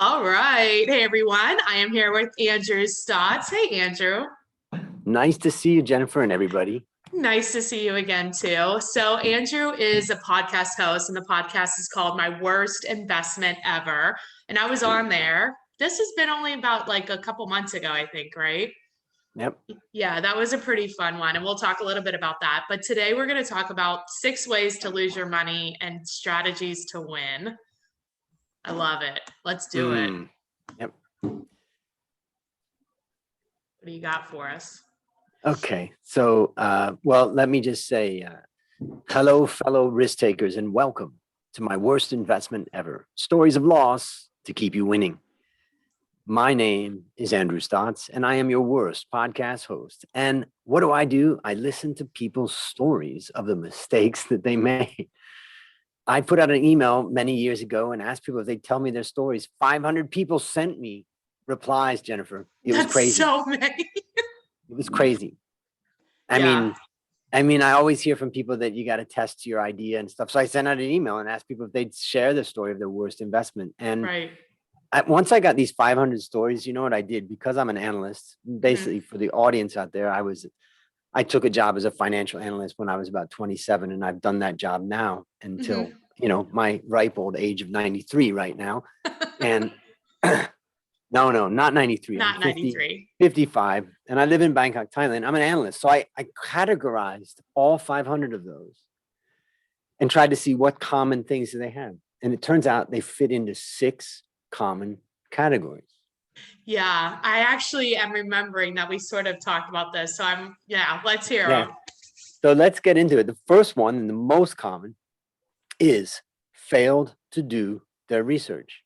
All right. Hey, everyone. I am here with Andrew Stotz. Hey, Andrew. Nice to see you, Jennifer, and everybody. Nice to see you again, too. So, Andrew is a podcast host, and the podcast is called My Worst Investment Ever. And I was on there. This has been only about like a couple months ago, I think, right? Yep. Yeah, that was a pretty fun one. And we'll talk a little bit about that. But today we're going to talk about 6 ways to lose your money and strategies to win. I love it. Let's do it. Yep. What do you got for us? Okay. So, well, let me just say, hello, fellow risk takers, and welcome to My Worst Investment Ever. Stories of loss to keep you winning. My name is Andrew Stotz, and I am your worst podcast host. And what do? I listen to people's stories of the mistakes that they made. I put out an email many years ago and asked people if they'd tell me their stories. 500 people sent me replies, Jennifer. It was crazy. So many. It was crazy. I mean, I always hear from people that you got to test your idea and stuff. So I sent out an email and asked people if they'd share the story of their worst investment. And once I got these 500 stories, you know what I did? Because I'm an analyst, basically for the audience out there, I took a job as a financial analyst when I was about 27, and I've done that job now until, my ripe old age of 93 right now. And no, not 93. Not I'm 50, 93. 55. And I live in Bangkok, Thailand. I'm an analyst. So I categorized all 500 of those and tried to see what common things do they have. And it turns out they fit into 6 common categories. Yeah, I actually am remembering that we sort of talked about this. So let's hear them. So let's get into it. The first one and the most common is failed to do their research.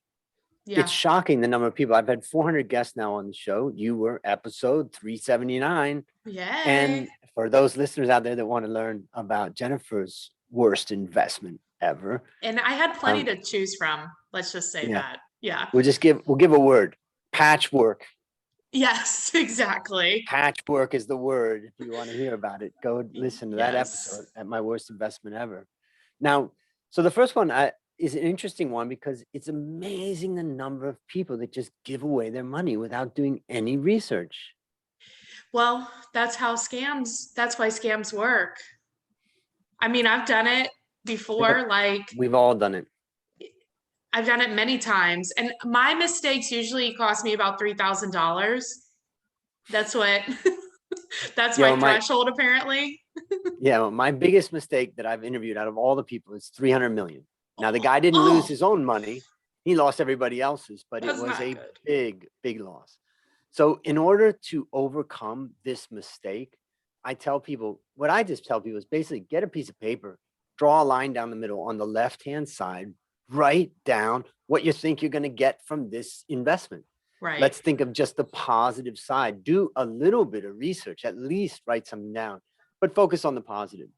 Yeah. It's shocking the number of people. I've had 400 guests now on the show. You were episode 379. Yeah. And for those listeners out there that want to learn about Jennifer's worst investment ever. And I had plenty to choose from. Let's just say that. Yeah. We'll give a word. Patchwork. Yes, exactly. Patchwork is the word. If you want to hear about it, go listen to that episode at My Worst Investment Ever. Now, so the first one is an interesting one because it's amazing the number of people that just give away their money without doing any research. Well, that's why scams work. I mean, I've done it before. We've all done it. I've done it many times, and my mistakes usually cost me about $3,000. That's what, that's my threshold apparently. Yeah, my biggest mistake that I've interviewed out of all the people is 300 million. Now the guy didn't lose his own money. He lost everybody else's, but it was a big loss. So in order to overcome this mistake, what I just tell people is basically get a piece of paper, draw a line down the middle on the left-hand side, write down what you think you're going to get from this investment. Right. Let's think of just the positive side. Do a little bit of research, at least write something down, but focus on the positive.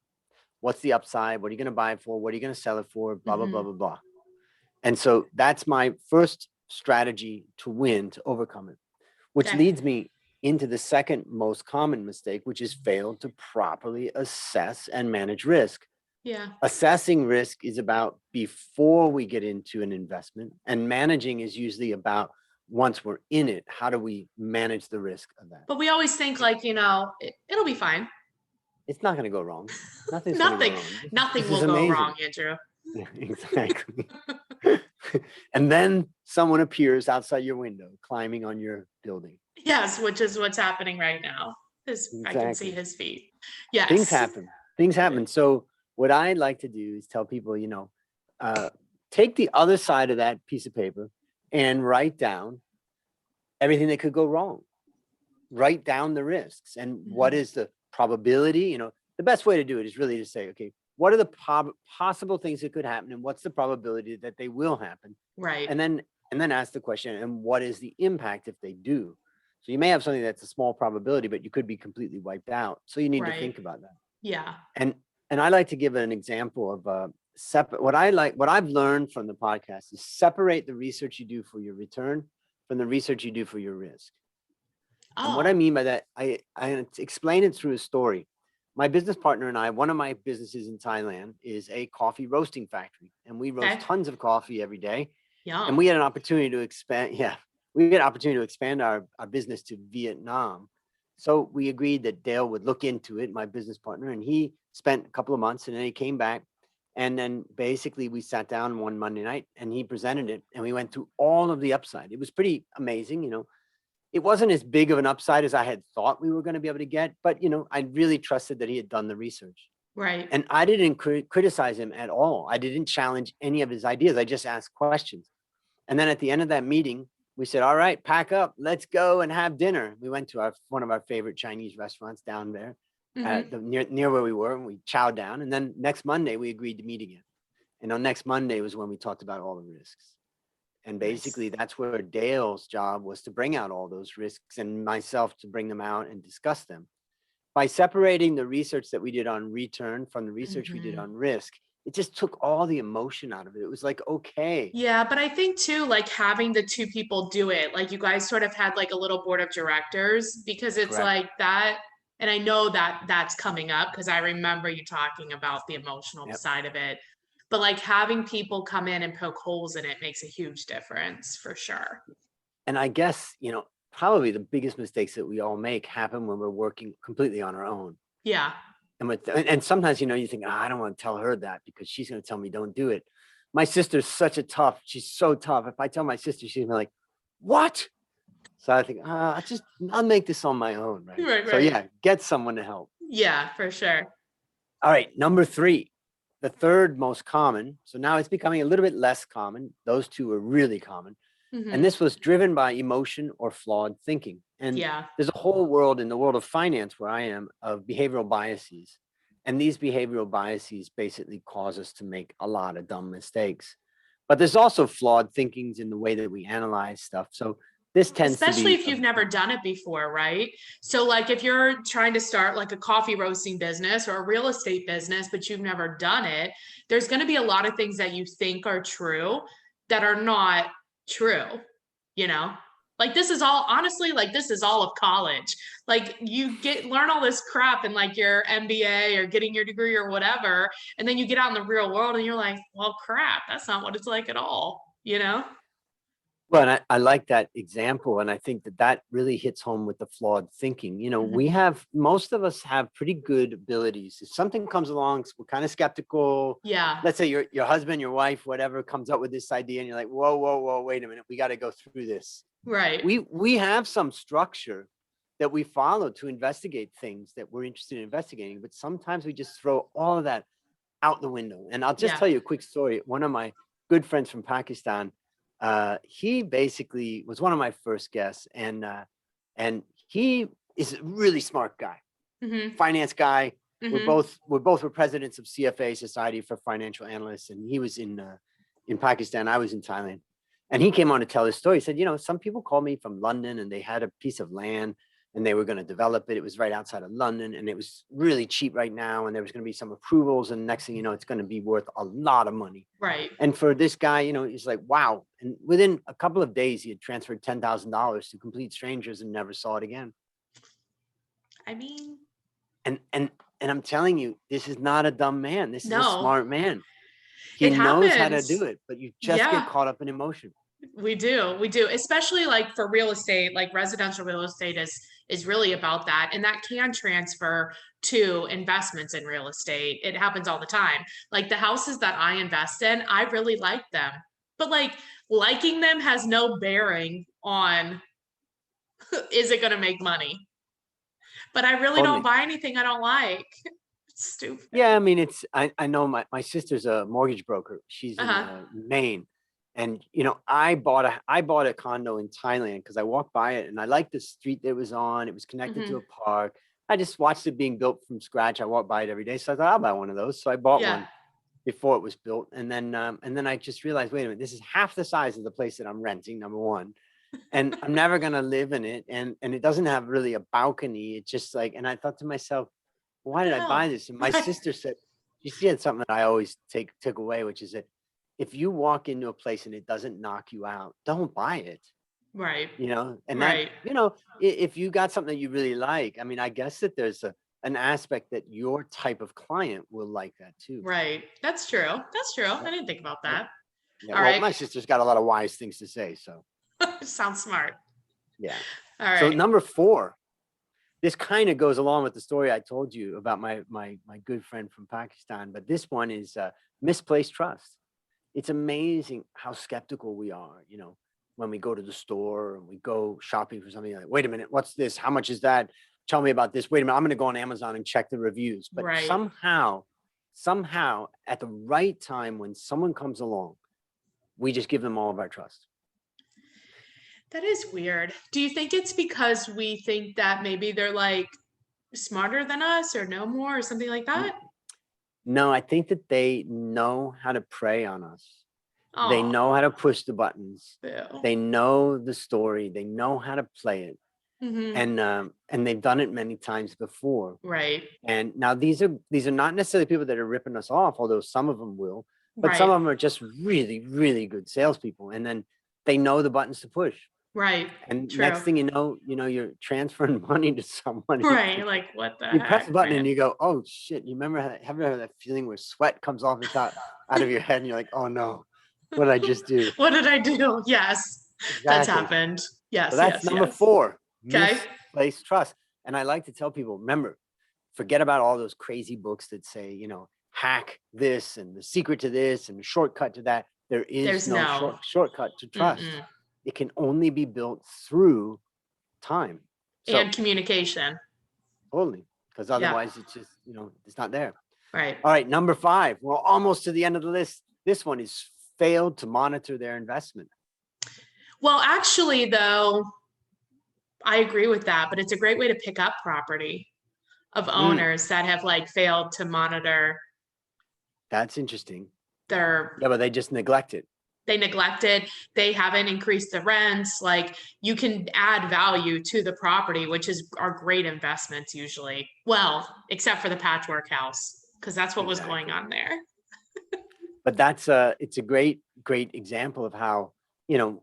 What's the upside? What are you going to buy it for? What are you going to sell it for? Blah, blah, blah, blah, blah. And so that's my first strategy to win, to overcome it, which leads me into the second most common mistake, which is fail to properly assess and manage risk. Yeah. Assessing risk is about before we get into an investment, and managing is usually about once we're in it, how do we manage the risk of that? But we always think it'll be fine. It's not going to go wrong. Nothing will go wrong, Andrew. Exactly. And then someone appears outside your window, climbing on your building. Yes, which is what's happening right now. I can see his feet. Yes. Things happen. So what I like to do is tell people, take the other side of that piece of paper and write down everything that could go wrong. Write down the risks and what is the probability. The best way to do it is really to say, okay, what are the possible things that could happen and what's the probability that they will happen? Right. And then ask the question, and what is the impact if they do? So you may have something that's a small probability, but you could be completely wiped out. So you need to think about that. Yeah. And I like to give an example of what I've learned from the podcast is separate the research you do for your return from the research you do for your risk. And what I mean by that, I explain it through a story. My business partner and I, one of my businesses in Thailand is a coffee roasting factory, and we roast tons of coffee every day. And we had an opportunity to expand. Yeah, we had an opportunity to expand our business to Vietnam. So we agreed that Dale would look into it, my business partner, and he spent a couple of months and then he came back. And then basically we sat down one Monday night and he presented it and we went through all of the upside. It was pretty amazing. It wasn't as big of an upside as I had thought we were going to be able to get, but I really trusted that he had done the research. Right. And I didn't criticize him at all. I didn't challenge any of his ideas. I just asked questions. And then at the end of that meeting, we said, all right, pack up, let's go and have dinner. We went to one of our favorite Chinese restaurants down there near where we were, and we chowed down. And then next Monday, we agreed to meet again. And on next Monday was when we talked about all the risks. And basically that's where Dale's job was, to bring out all those risks and myself to bring them out and discuss them. By separating the research that we did on return from the research we did on risk, it just took all the emotion out of it. It was like, okay. Yeah, but I think too, like having the two people do it, like you guys sort of had like a little board of directors, because it's like that. And I know that that's coming up because I remember you talking about the emotional side of it. But like having people come in and poke holes in it makes a huge difference for sure. And I guess, probably the biggest mistakes that we all make happen when we're working completely on our own. Yeah. And sometimes, you think, I don't want to tell her that because she's going to tell me don't do it. My sister's she's so tough. If I tell my sister, she's going to be like, what? So I think, I'll make this on my own. Right. So yeah, get someone to help. Yeah, for sure. All right. Number 3, the third most common. So now it's becoming a little bit less common. Those two are really common. And this was driven by emotion or flawed thinking. And there's a whole world in the world of finance where I am of behavioral biases. And these behavioral biases basically cause us to make a lot of dumb mistakes. But there's also flawed thinkings in the way that we analyze stuff. So this tends especially if you've never done it before, right? So like if you're trying to start like a coffee roasting business or a real estate business, but you've never done it, there's going to be a lot of things that you think are true that are not true, like this is all honestly, like this is all of college. Like you learn all this crap in like your MBA or getting your degree or whatever. And then you get out in the real world and you're like, well, crap, that's not what it's like at all, Well, and I like that example. And I think that really hits home with the flawed thinking. Most of us have pretty good abilities. If something comes along, we're kind of skeptical. Yeah. Let's say your husband, your wife, whatever comes up with this idea and you're like, whoa, wait a minute. We got to go through this. Right. We have some structure that we follow to investigate things that we're interested in investigating. But sometimes we just throw all of that out the window. And I'll just tell you a quick story. One of my good friends from Pakistan, he basically was one of my first guests, and he is a really smart guy, finance guy. We're both presidents of CFA, Society for Financial Analysts, and he was in Pakistan. I was in Thailand, and he came on to tell his story. He said, some people call me from London, and they had a piece of land, and they were going to develop it. It was right outside of London, and it was really cheap right now, and there was going to be some approvals, and next thing you know, it's going to be worth a lot of money. Right. And for this guy, he's like, wow. And within a couple of days, he had transferred $10,000 to complete strangers and never saw it again. I mean, and I'm telling you, this is not a dumb man. This is a smart man. He knows how to do it, but you just get caught up in emotion. We do, especially like for real estate, like residential real estate is really about that. And that can transfer to investments in real estate. It happens all the time. Like the houses that I invest in, I really like them, but like liking them has no bearing on, is it going to make money? But I really don't buy anything I don't like. It's stupid. Yeah. I mean, I know my sister's a mortgage broker. She's in Maine. And, I bought a condo in Thailand because I walked by it and I liked the street that it was on. It was connected to a park. I just watched it being built from scratch. I walked by it every day. So I thought I'll buy one of those. So I bought one before it was built. And then I just realized, wait a minute, this is half the size of the place that I'm renting, number one. And I'm never going to live in it. And it doesn't have really a balcony. It's just like, and I thought to myself, why did I buy this? And my sister said, she had something that I always took away, which is that if you walk into a place and it doesn't knock you out, don't buy it. Right. And that, if you got something that you really like, I mean, I guess that there's an aspect that your type of client will like that too. Right. That's true. I didn't think about that. Yeah. All Well, right. my sister's got a lot of wise things to say. So Sounds smart. yeah. All right. So number 4, this kind of goes along with the story I told you about my good friend from Pakistan, but this one is misplaced trust. It's amazing how skeptical we are, when we go to the store and we go shopping for something, like, wait a minute, what's this? How much is that? Tell me about this. Wait a minute, I'm going to go on Amazon and check the reviews. But somehow at the right time, when someone comes along, we just give them all of our trust. That is weird. Do you think it's because we think that maybe they're like smarter than us or know more or something like that? No, I think that they know how to prey on us. They Oh, know how to push the buttons. boo. They know the story. They know how to play it. And they've done it many times before. Right. And now these are not necessarily people that are ripping us off, although some of them will, but some of them are just really, really good salespeople. And then they know the buttons to push. Right. And next thing you know, you're transferring money to someone. Right. Like what the You heck, press the button man? and you go, oh shit. You remember have you ever had that feeling where sweat comes off the top out of your head and you're like, oh no, what did I just do? What did I do? Yes. Exactly. That's happened. Yes. So that's number 4. Okay. Misplaced trust. And I like to tell people, remember, forget about all those crazy books that say, hack this and the secret to this and the shortcut to that. There's no shortcut to trust. It can only be built through time. And communication. Totally. Because otherwise it's just, it's not there. Right. All right. Number 5. We're almost to the end of the list. This one is failed to monitor their investment. Well, actually, though, I agree with that, but it's a great way to pick up property of owners that have like failed to monitor. That's interesting. But they just neglect it. They neglect it. They haven't increased the rents. Like you can add value to the property, which are great investments usually. Well, except for the patchwork house, because that's what was going on there. But it's a great example of how,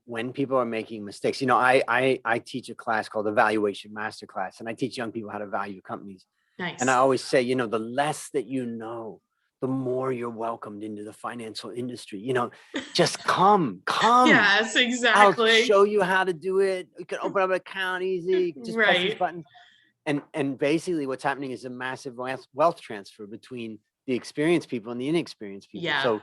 when people are making mistakes. I teach a class called Evaluation Masterclass, and I teach young people how to value companies. Nice. And I always say, the less that you know, the more you're welcomed into the financial industry. Just come. Yes, exactly. I'll show you how to do it. You can open up an account easy. Just press these buttons. And basically what's happening is a massive wealth transfer between the experienced people and the inexperienced people. Yeah. So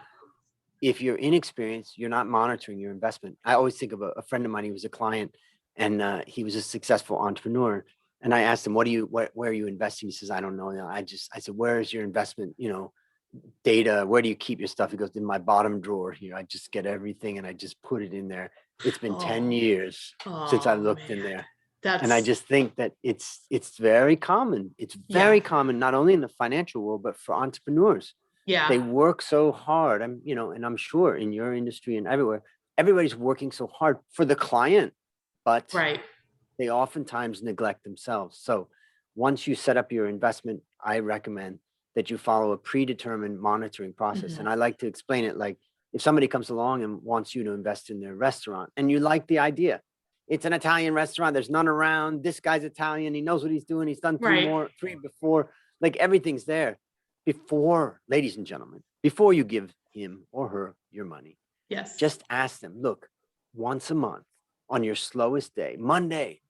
if you're inexperienced, you're not monitoring your investment. I always think of a friend of mine. He was a client, and he was a successful entrepreneur. And I asked him, where are you investing? He says, I don't know. I said, where is your investment, data? Where do you keep your stuff? He goes, in my bottom drawer here. I just get everything and I just put it in there. It's been 10 years since I looked in there. And I just think that it's very common. It's very common, not only in the financial world, but for entrepreneurs. Yeah. They work so hard. And I'm sure in your industry and everywhere, everybody's working so hard for the client, but they oftentimes neglect themselves. So once you set up your investment, I recommend that you follow a predetermined monitoring process. And I like to explain it like, if somebody comes along and wants you to invest in their restaurant and you like the idea, it's an Italian restaurant, there's none around, this guy's Italian, he knows what he's doing, he's done three before, like everything's there. Ladies and gentlemen, before you give him or her your money, just ask them, look, once a month on your slowest day, Monday,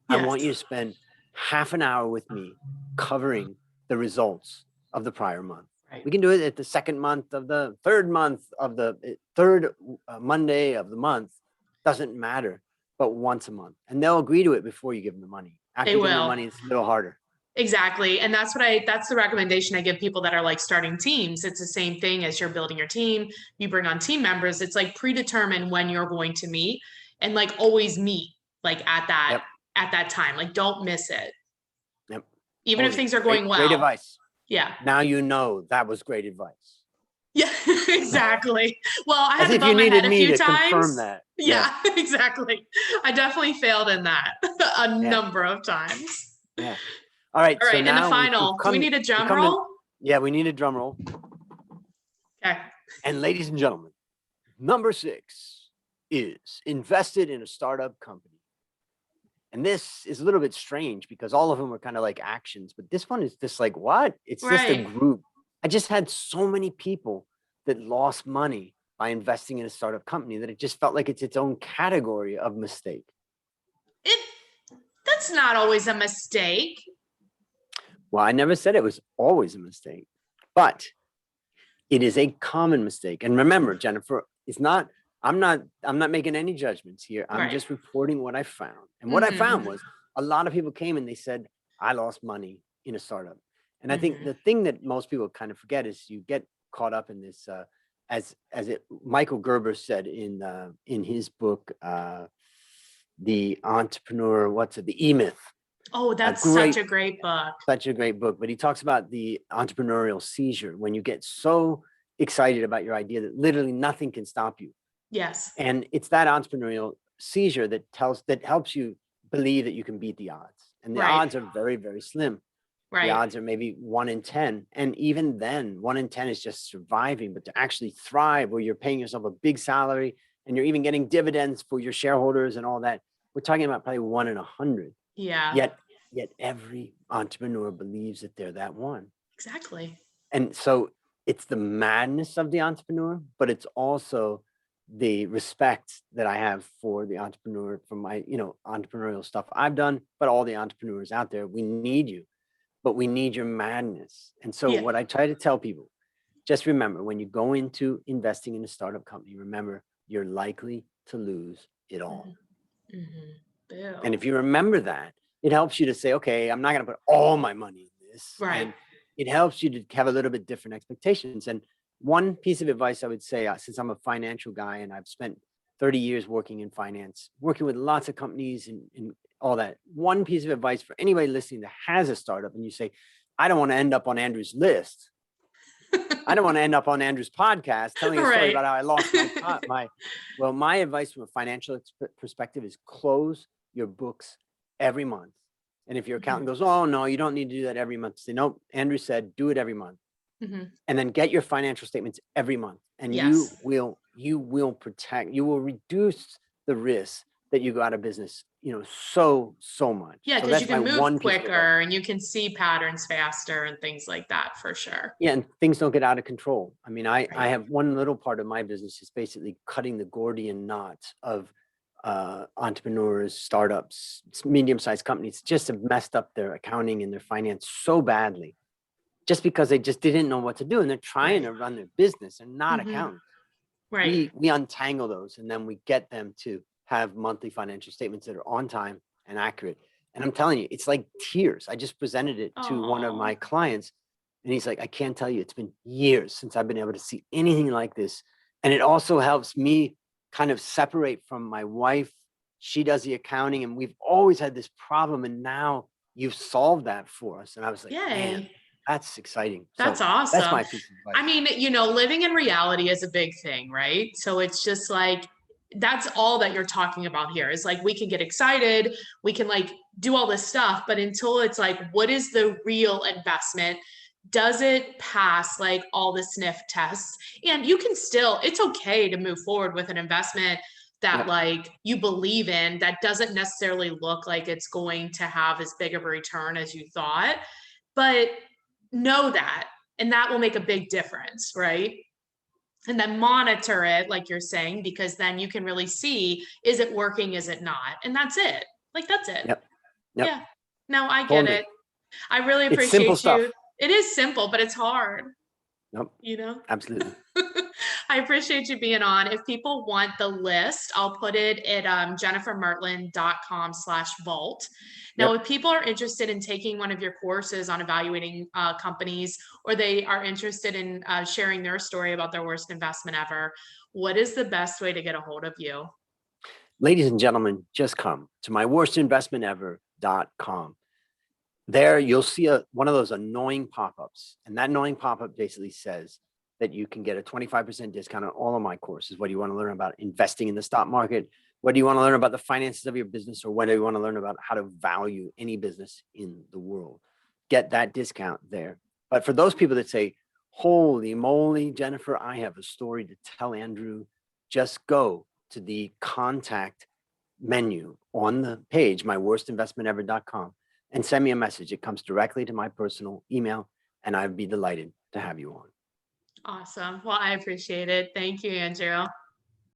I want you to spend half an hour with me covering the results of the prior month. We can do it at the second month of the third month of the third Monday of the month. Doesn't matter, but once a month. And they'll agree to it before you give them the money. After you give them the money, it's a little harder. Exactly. And that's the recommendation I give people that are like starting teams. It's the same thing as you're building your team. You bring on team members. It's like predetermine when you're going to meet and like always meet like at that time. Like don't miss it. Yep. Even if things are going well. Great advice. Yeah. Now you know that was great advice. Yeah, exactly. Well, I had As to if bump you my head needed a me few to times. confirm that. Yeah, exactly. I definitely failed in that a number of times. Yeah. All right. All right. So And now the final, do we need a drum roll? Yeah, we need a drum roll. Okay. And ladies and gentlemen, number 6 is invested in a startup company. And this is a little bit strange because all of them are kind of like actions, but this one is just like, what? It's just a group. I just had so many people that lost money by investing in a startup company that it just felt like it's its own category of mistake. That's not always a mistake. Well, I never said it was always a mistake, but it is a common mistake. And remember, Jennifer, I'm not making any judgments here. I'm just reporting what I found. And what I found was a lot of people came and they said, I lost money in a startup. And I think the thing that most people kind of forget is you get caught up in this, Michael Gerber said in his book, The Entrepreneur, the E-Myth. Oh, that's such a great book. Such a great book. But he talks about the entrepreneurial seizure, when you get so excited about your idea that literally nothing can stop you. Yes. And it's that entrepreneurial seizure that helps you believe that you can beat the odds. And the odds are very, very slim. The odds are maybe 1 in 10. And even then, 1 in 10 is just surviving. But to actually thrive, where you're paying yourself a big salary and you're even getting dividends for your shareholders and all that, we're talking about probably 1 in 100. Yeah. Yet every entrepreneur believes that they're that one. Exactly. And so it's the madness of the entrepreneur, but it's also the respect that I have for the entrepreneur, from my, entrepreneurial stuff I've done, but all the entrepreneurs out there. We need you, but we need your madness. And so what I try to tell people, just remember, when you go into investing in a startup company, remember, you're likely to lose it all. And if you remember that, it helps you to say, okay, I'm not going to put all my money in this. And it helps you to have a little bit different expectations. And one piece of advice I would say, since I'm a financial guy and I've spent 30 years working in finance, working with lots of companies and all that, one piece of advice for anybody listening that has a startup and you say, I don't want to end up on Andrew's list. I don't want to end up on Andrew's podcast telling a story about how I lost my advice from a financial perspective is close your books every month. And if your accountant goes, oh no, you don't need to do that every month, say, nope, Andrew said, do it every month. And then get your financial statements every month. And you will reduce the risk that you go out of business, so much. Yeah, because you can move quicker and you can see patterns faster and things like that, for sure. Yeah, and things don't get out of control. I mean, I have one little part of my business is basically cutting the Gordian knot of entrepreneurs, startups, medium-sized companies just have messed up their accounting and their finance so badly, just because they just didn't know what to do, and they're trying to run their business and not accountants. We untangle those, and then we get them to have monthly financial statements that are on time and accurate. And I'm telling you, it's like tears. I just presented it to one of my clients, and he's like, I can't tell you, it's been years since I've been able to see anything like this. And it also helps me kind of separate from my wife. She does the accounting, and we've always had this problem, and now you've solved that for us. And I was like, man, that's exciting. That's awesome. That's my piece of advice. I mean, living in reality is a big thing, right? So it's just like, that's all that you're talking about here is like, we can get excited, we can like do all this stuff, but until it's like, what is the real investment? Does it pass like all the sniff tests? And you can still, it's okay to move forward with an investment that like you believe in, that doesn't necessarily look like it's going to have as big of a return as you thought, but know that, and that will make a big difference, right? And then monitor it, like you're saying, because then you can really see, is it working, is it not? And that's it. Like, that's it. Yep. Yeah. No, I get it. I really appreciate you. Stuff. It is simple, but it's hard. Nope. Absolutely. I appreciate you being on. If people want the list, I'll put it at jennifermertlin.com/vault. Now, if people are interested in taking one of your courses on evaluating companies, or they are interested in sharing their story about their worst investment ever, what is the best way to get a hold of you? Ladies and gentlemen, just come to myworstinvestmentever.com. There, you'll see one of those annoying pop-ups. And that annoying pop-up basically says that you can get a 25% discount on all of my courses. What do you want to learn about investing in the stock market? What do you want to learn about the finances of your business? Or what do you want to learn about how to value any business in the world? Get that discount there. But for those people that say, holy moly, Jennifer, I have a story to tell Andrew, just go to the contact menu on the page, myworstinvestmentever.com, and send me a message. It comes directly to my personal email, and I'd be delighted to have you on. Awesome. Well, I appreciate it. Thank you, Andrew.